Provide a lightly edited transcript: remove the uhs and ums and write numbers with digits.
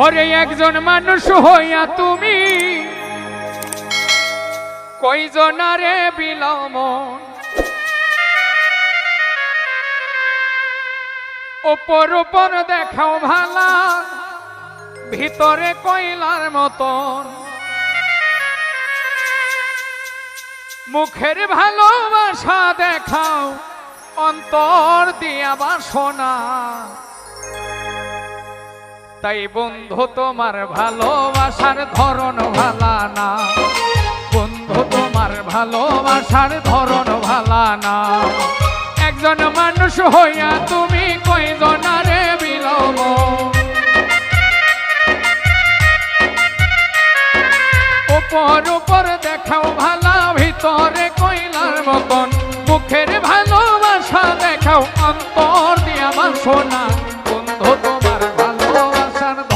ওরে একজন মানুষ হইয়া তুমি কয়জনারে বিলাও মন, উপর উপর দেখাও ভালা ভিতরে কয়লার মতন, মুখের ভালোবাসা দেখাও অন্তর দিয়া বাসনা। তাই বন্ধু তোমার ভালোবাসার ধরন ভালা না, বন্ধু তোমার ভালোবাসার ধরন ভালা না। একজন মানুষ হইয়া তুমি কয়জনারে বিলাও মন, উপর উপর দেখাও ভালা ভিতরে কয়লার মতন, মুখের ভালোবাসা দেখাও অন্তর দিয়া বাসনা।